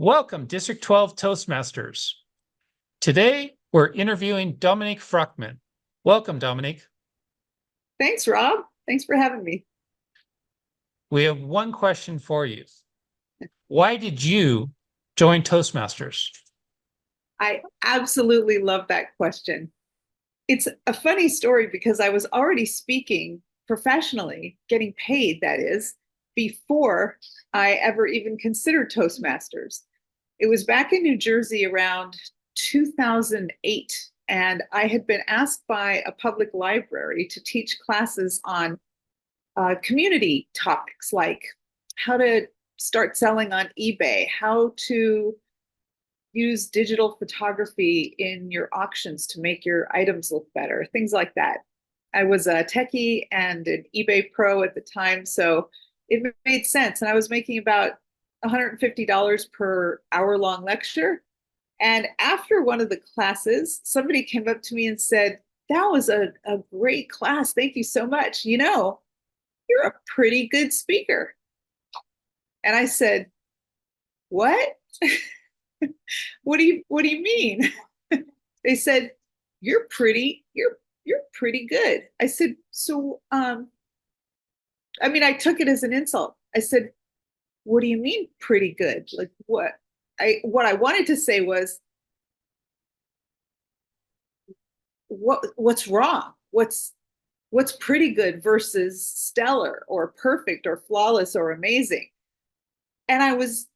Welcome, District 12 Toastmasters. Today, we're interviewing Dominique Fruchtman. Welcome, Dominique. Thanks, Rob. Thanks for having me. We have one question for you. Why did you join Toastmasters? I absolutely love that question. It's a funny story because I was already speaking professionally, getting paid, that is, before I ever even considered Toastmasters. It was back in New Jersey around 2008, and I had been asked by a public library to teach classes on community topics like how to start selling on eBay, how to use digital photography in your auctions to make your items look better, things like that. I was a techie and an eBay pro at the time, so it made sense. And I was making about $150 per hour-long lecture. And after one of the classes, somebody came up to me and said, "That was a great class. Thank you so much. You're a pretty good speaker." And I said, "What?" What do you mean? They said, you're pretty good. I said, so I took it as an insult. I said, what do you mean pretty good? Like what? What I wanted to say was, what's wrong? What's pretty good versus stellar or perfect or flawless or amazing? And I was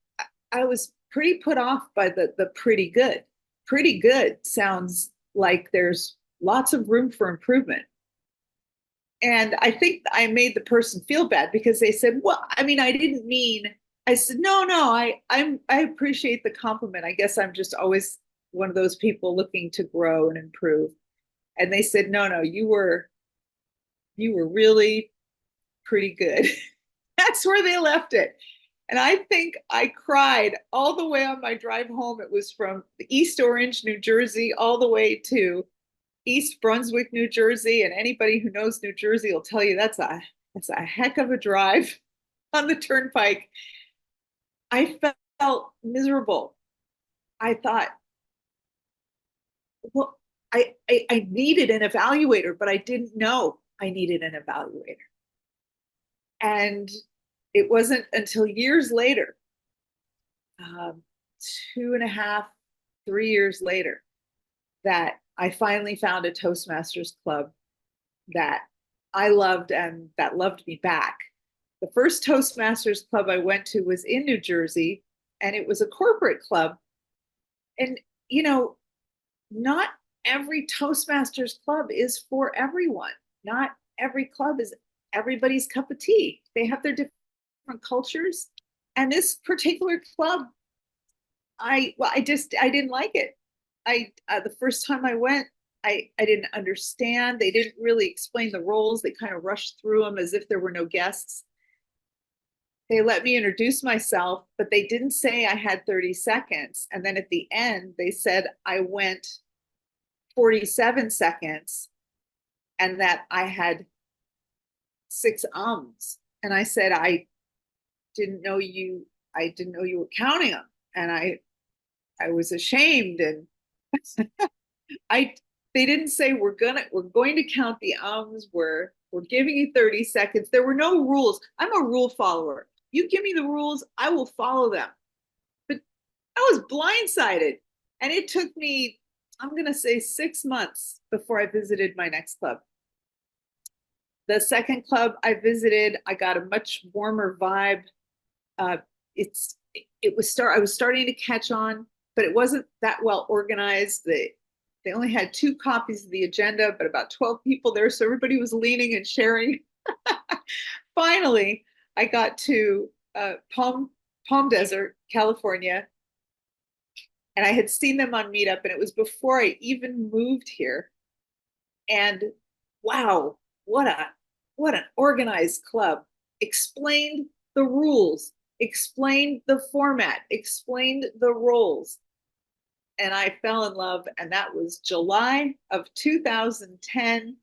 pretty put off by the pretty good. Pretty good sounds like there's lots of room for improvement. And I think I made the person feel bad because they said, "Well, I didn't mean." I said, "No, I appreciate the compliment. I guess I'm just always one of those people looking to grow and improve." And they said, "No, you were really pretty good." That's where they left it. And I think I cried all the way on my drive home. It was from East Orange, New Jersey, all the way to East Brunswick, New Jersey. And anybody who knows New Jersey will tell you that's a heck of a drive on the turnpike. I felt miserable. I thought, well, I needed an evaluator, but I didn't know I needed an evaluator. And it wasn't until years later, um, 2.5, 3 years later, that I finally found a Toastmasters club that I loved and that loved me back. The first Toastmasters club I went to was in New Jersey, and it was a corporate club. And, not every Toastmasters club is for everyone. Not every club is everybody's cup of tea. They have their different cultures. And this particular club, I didn't like it. The first time I went, I didn't understand. They didn't really explain the roles. They kind of rushed through them as if there were no guests. They let me introduce myself, but they didn't say I had 30 seconds. And then at the end, they said I went 47 seconds and that I had 6 ums. And I said, I didn't know you were counting them. And I was ashamed. And I they didn't say we're going to count the ums. We're giving you 30 seconds. There were no rules. I'm a rule follower. You give me the rules, I will follow them. But I was blindsided. And it took me, I'm going to say, 6 months before I visited my next club. The second club I visited, I got a much warmer vibe. Uh, I was starting to catch on, but it wasn't that well organized. They only had 2 copies of the agenda, but about 12 people there, so everybody was leaning and sharing. Finally, I got to Palm Desert, California, and I had seen them on Meetup, and it was before I even moved here. And wow, what an organized club. Explained the rules, explained the format, explained the roles. And I fell in love, and that was July of 2010.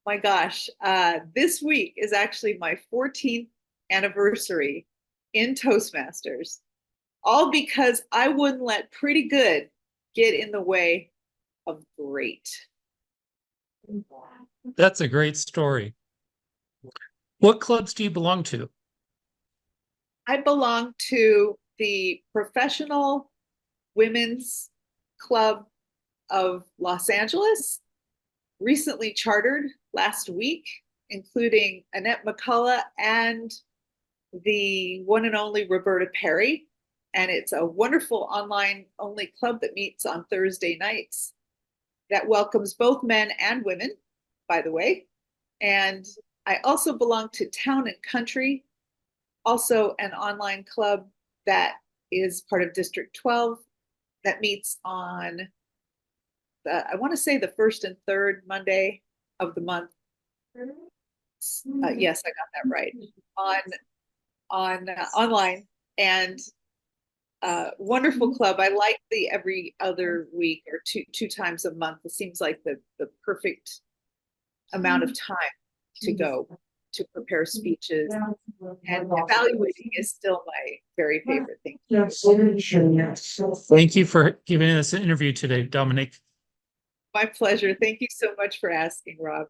My gosh, this week is actually my 14th anniversary in Toastmasters. All because I wouldn't let pretty good get in the way of great. That's a great story. What clubs do you belong to? I belong to the Professional Women's Club of Los Angeles, recently chartered last week, including Annette McCullough and the one and only Roberta Perry. And it's a wonderful online only club that meets on Thursday nights that welcomes both men and women, by the way. And I also belong to Town and Country, also an online club that is part of District 12 that meets on I want to say the first and third Monday of the month. Yes, I got that right. On online, and wonderful club. I like the every other week or two times a month. It seems like the perfect amount of time to go to prepare speeches, and evaluating is still my very favorite thing. Thank you for giving us an interview today, Dominique. My pleasure. Thank you so much for asking, Rob.